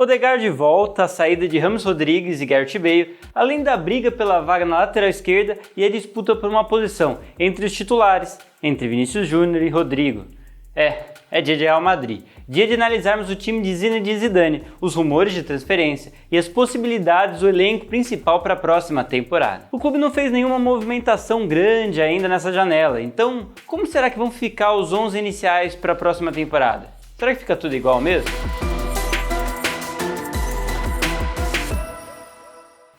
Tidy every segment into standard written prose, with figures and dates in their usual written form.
Odegaard volta, a saída de James Rodrigues e Gareth Bale, além da briga pela vaga na lateral esquerda e a disputa por uma posição entre os titulares, entre Vinícius Júnior e Rodrigo. É dia de Real Madrid, dia de analisarmos o time de Zinedine Zidane, os rumores de transferência e as possibilidades do elenco principal para a próxima temporada. O clube não fez nenhuma movimentação grande ainda nessa janela, então como será que vão ficar os 11 iniciais para a próxima temporada? Será que fica tudo igual mesmo?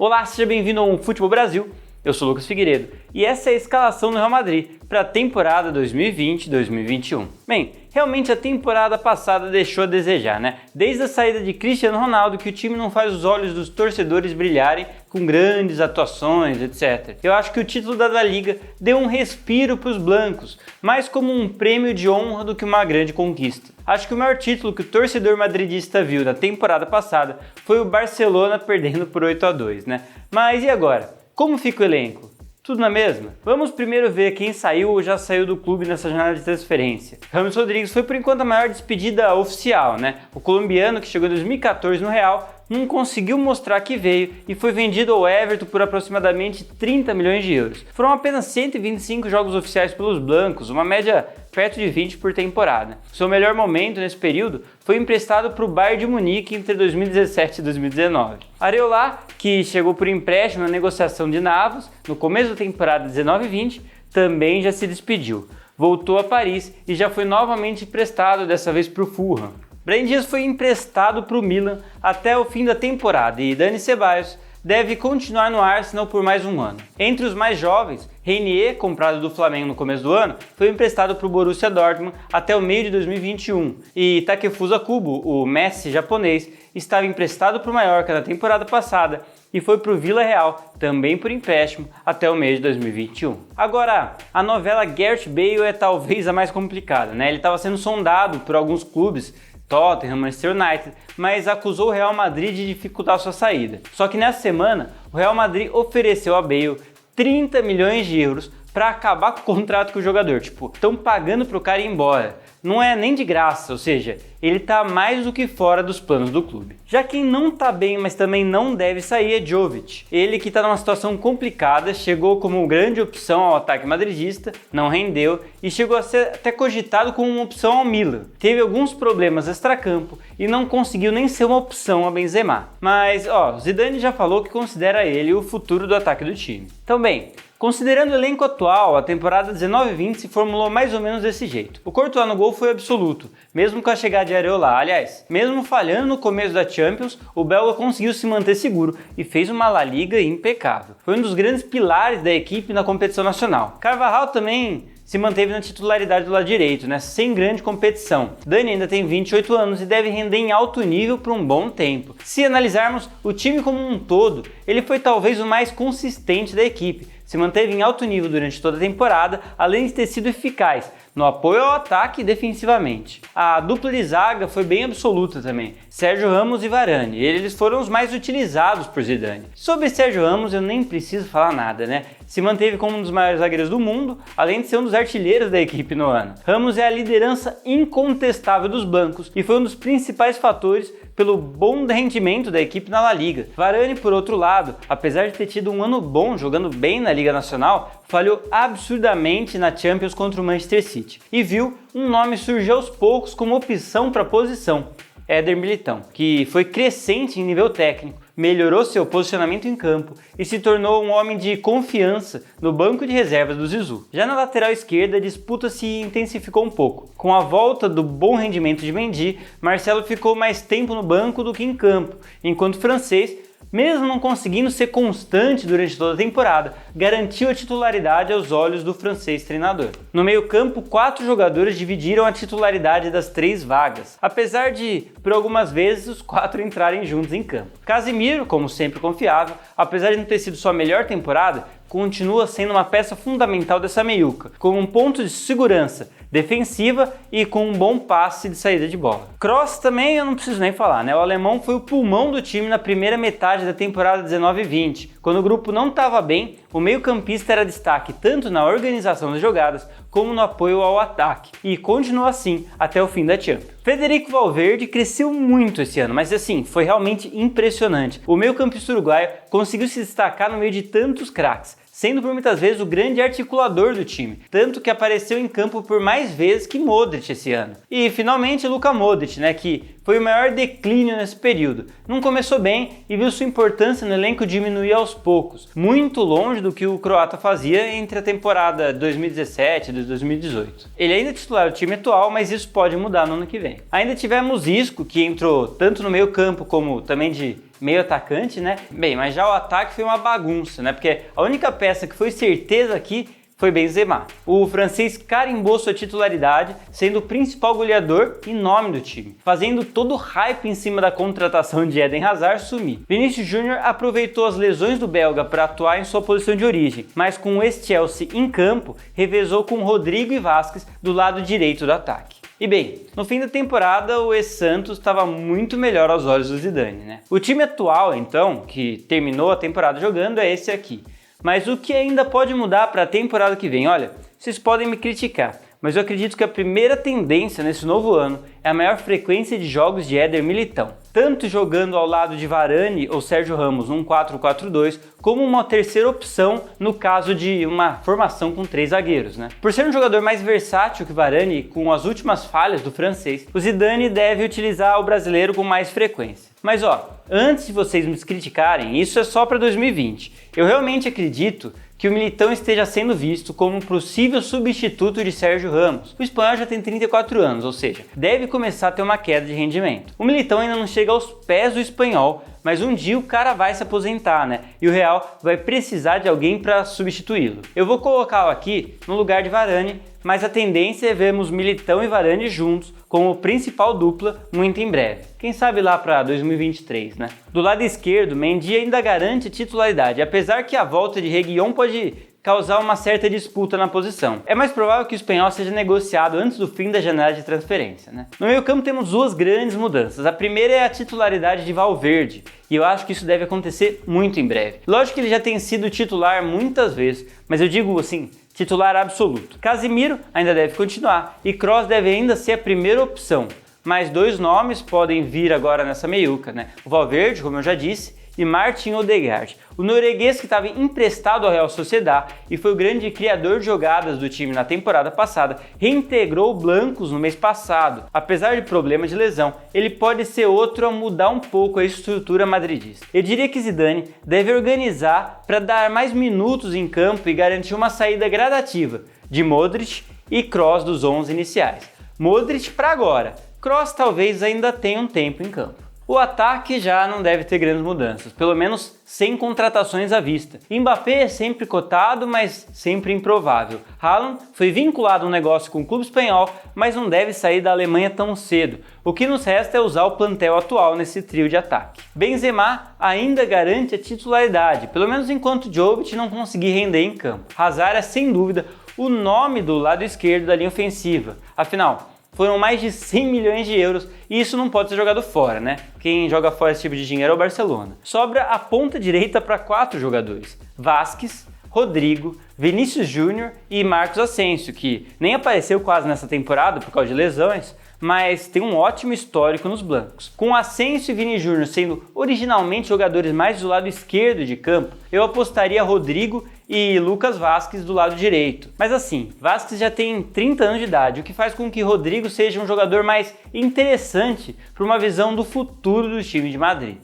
Olá, seja bem-vindo ao Futebol Brasil, eu sou Lucas Figueiredo e essa é a escalação do Real Madrid para a temporada 2020-2021. Bem, realmente a temporada passada deixou a desejar, né? Desde a saída de Cristiano Ronaldo que o time não faz os olhos dos torcedores brilharem com grandes atuações, etc. Eu acho que o título da La Liga deu um respiro para os blancos, mais como um prêmio de honra do que uma grande conquista. Acho que o maior título que o torcedor madridista viu na temporada passada foi o Barcelona perdendo por 8-2, né? Mas e agora? Como fica o elenco? Tudo na mesma? Vamos primeiro ver quem saiu ou já saiu do clube nessa jornada de transferência. James Rodrigues foi por enquanto a maior despedida oficial, né? O colombiano que chegou em 2014 no Real não conseguiu mostrar que veio e foi vendido ao Everton por aproximadamente 30 milhões de euros. Foram apenas 125 jogos oficiais pelos blancos, uma média perto de 20 por temporada. Seu melhor momento nesse período foi emprestado para o Bayern de Munique entre 2017 e 2019. Areola, que chegou por empréstimo na negociação de Navas no começo da temporada 19-20, também já se despediu. Voltou a Paris e já foi novamente emprestado, dessa vez para o Fulham. Brahim Dias foi emprestado para o Milan até o fim da temporada e Dani Ceballos deve continuar no Arsenal por mais um ano. Entre os mais jovens, Reinier, comprado do Flamengo no começo do ano, foi emprestado para o Borussia Dortmund até o meio de 2021 e Takefusa Kubo, o Messi japonês, estava emprestado para o Mallorca na temporada passada e foi para o Vila Real, também por empréstimo, até o mês de 2021. Agora, a novela Gareth Bale é talvez a mais complicada, né? Ele estava sendo sondado por alguns clubes, Tottenham, Manchester United, mas acusou o Real Madrid de dificultar sua saída. Só que nessa semana, o Real Madrid ofereceu a Bale 30 milhões de euros para acabar com o contrato com o jogador. Tipo, estão pagando para o cara ir embora. Não é nem de graça, ou seja, ele tá mais do que fora dos planos do clube. Já quem não tá bem, mas também não deve sair é Jovic. Ele que tá numa situação complicada, chegou como grande opção ao ataque madridista, não rendeu e chegou a ser até cogitado como uma opção ao Milan. Teve alguns problemas extracampo e não conseguiu nem ser uma opção a Benzema. Mas, Zidane já falou que considera ele o futuro do ataque do time. Então, bem, considerando o elenco atual, a temporada 19-20 se formulou mais ou menos desse jeito. O Courtois no gol foi absoluto, mesmo com a chegada de Areola. Aliás, mesmo falhando no começo da Champions, o belga conseguiu se manter seguro e fez uma La Liga impecável. Foi um dos grandes pilares da equipe na competição nacional. Carvajal também se manteve na titularidade do lado direito, né, sem grande competição. Dani ainda tem 28 anos e deve render em alto nível por um bom tempo. Se analisarmos o time como um todo, ele foi talvez o mais consistente da equipe. Se manteve em alto nível durante toda a temporada, além de ter sido eficaz no apoio ao ataque e defensivamente. A dupla de zaga foi bem absoluta também, Sérgio Ramos e Varane, eles foram os mais utilizados por Zidane. Sobre Sérgio Ramos eu nem preciso falar nada, né? Se manteve como um dos maiores zagueiros do mundo, além de ser um dos artilheiros da equipe no ano. Ramos é a liderança incontestável dos blancos e foi um dos principais fatores pelo bom rendimento da equipe na La Liga. Varane, por outro lado, apesar de ter tido um ano bom jogando bem na Liga Nacional, falhou absurdamente na Champions contra o Manchester City e viu um nome surgir aos poucos como opção para a posição, Éder Militão, que foi crescente em nível técnico, melhorou seu posicionamento em campo e se tornou um homem de confiança no banco de reservas do Zizou. Já na lateral esquerda, a disputa se intensificou um pouco. Com a volta do bom rendimento de Mendy, Marcelo ficou mais tempo no banco do que em campo, enquanto o francês, mesmo não conseguindo ser constante durante toda a temporada, garantiu a titularidade aos olhos do francês treinador. No meio-campo, 4 jogadores dividiram a titularidade das 3 vagas, apesar de, por algumas vezes, os 4 entrarem juntos em campo. Casemiro, como sempre confiável, apesar de não ter sido sua melhor temporada, continua sendo uma peça fundamental dessa meiuca, como um ponto de segurança, defensiva e com um bom passe de saída de bola. Kroos também eu não preciso nem falar, né? O alemão foi o pulmão do time na primeira metade da temporada 19-20. Quando o grupo não estava bem, o meio-campista era destaque tanto na organização das jogadas como no apoio ao ataque, e continua assim até o fim da Champions. Federico Valverde cresceu muito esse ano, mas assim, foi realmente impressionante. O meio-campista uruguaio conseguiu se destacar no meio de tantos craques, sendo por muitas vezes o grande articulador do time, tanto que apareceu em campo por mais vezes que Modric esse ano. E finalmente Luka Modric, né, que foi o maior declínio nesse período. Não começou bem e viu sua importância no elenco diminuir aos poucos, muito longe do que o croata fazia entre a temporada 2017 e 2018. Ele ainda é titular do time atual, mas isso pode mudar no ano que vem. Ainda tivemos Isco, que entrou tanto no meio campo como também de meio atacante, né? Bem, mas já o ataque foi uma bagunça, né? Porque a única peça que foi certeza aqui foi Benzema. O francês carimbou sua titularidade, sendo o principal goleador e nome do time, fazendo todo o hype em cima da contratação de Eden Hazard sumir. Vinícius Júnior aproveitou as lesões do belga para atuar em sua posição de origem, mas com o ex-Chelsea em campo, revezou com Rodrigo e Vázquez do lado direito do ataque. E bem, no fim da temporada o ex-Santos estava muito melhor aos olhos do Zidane, né? O time atual, então, que terminou a temporada jogando é esse aqui. Mas o que ainda pode mudar para a temporada que vem? Olha, vocês podem me criticar, mas eu acredito que a primeira tendência nesse novo ano é a maior frequência de jogos de Éder Militão, tanto jogando ao lado de Varane ou Sérgio Ramos num 4-4-2, como uma terceira opção no caso de uma formação com 3 zagueiros, né? Por ser um jogador mais versátil que Varane, com as últimas falhas do francês, o Zidane deve utilizar o brasileiro com mais frequência. Mas antes de vocês me criticarem, isso é só para 2020. Eu realmente acredito que o Militão esteja sendo visto como um possível substituto de Sérgio Ramos. O espanhol já tem 34 anos, ou seja, deve começar a ter uma queda de rendimento. O Militão ainda não chega aos pés do espanhol, mas um dia o cara vai se aposentar, né? E o Real vai precisar de alguém para substituí-lo. Eu vou colocá-lo aqui no lugar de Varane, mas a tendência é vermos Militão e Varane juntos como principal dupla muito em breve. Quem sabe lá para 2023, né? Do lado esquerdo, Mendy ainda garante titularidade, apesar que a volta de Reguilón pode causar uma certa disputa na posição. É mais provável que o espanhol seja negociado antes do fim da janela de transferência, né? No meio campo temos duas grandes mudanças. A primeira é a titularidade de Valverde, e eu acho que isso deve acontecer muito em breve. Lógico que ele já tem sido titular muitas vezes, mas eu digo assim, titular absoluto. Casemiro ainda deve continuar e Kroos deve ainda ser a primeira opção. Mais 2 nomes podem vir agora nessa meiuca, né? O Valverde, como eu já disse, e Martin Odegaard, o norueguês que estava emprestado ao Real Sociedad e foi o grande criador de jogadas do time na temporada passada, reintegrou o Blancos no mês passado. Apesar de problemas de lesão, ele pode ser outro a mudar um pouco a estrutura madridista. Eu diria que Zidane deve organizar para dar mais minutos em campo e garantir uma saída gradativa de Modric e Kroos dos 11 iniciais. Modric para agora, Kroos talvez ainda tenha um tempo em campo. O ataque já não deve ter grandes mudanças, pelo menos sem contratações à vista. Mbappé é sempre cotado, mas sempre improvável. Haaland foi vinculado a um negócio com o clube espanhol, mas não deve sair da Alemanha tão cedo. O que nos resta é usar o plantel atual nesse trio de ataque. Benzema ainda garante a titularidade, pelo menos enquanto Jovic não conseguir render em campo. Hazard é sem dúvida o nome do lado esquerdo da linha ofensiva. Afinal, foram mais de 100 milhões de euros e isso não pode ser jogado fora, né? Quem joga fora esse tipo de dinheiro é o Barcelona. Sobra a ponta direita para 4 jogadores: Vázquez, Rodrigo, Vinícius Júnior e Marcos Asensio, que nem apareceu quase nessa temporada por causa de lesões, mas tem um ótimo histórico nos blancos. Com Asensio e Vini Júnior sendo originalmente jogadores mais do lado esquerdo de campo, eu apostaria Rodrigo e Lucas Vázquez do lado direito. Mas assim, Vázquez já tem 30 anos de idade, o que faz com que Rodrigo seja um jogador mais interessante para uma visão do futuro do time de Madrid.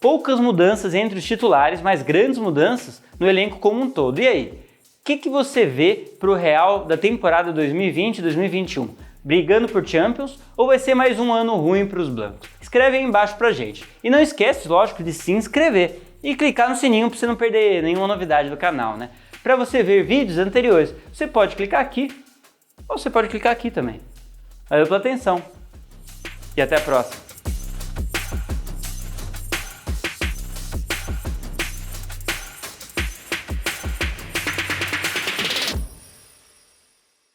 Poucas mudanças entre os titulares, mas grandes mudanças no elenco como um todo. E aí, o que você vê para o Real da temporada 2020-2021? Brigando por Champions ou vai ser mais um ano ruim para os blancos? Escreve aí embaixo pra gente. E não esquece, lógico, de se inscrever e clicar no sininho para você não perder nenhuma novidade do canal, né? Para você ver vídeos anteriores, você pode clicar aqui ou você pode clicar aqui também. Valeu pela atenção e até a próxima.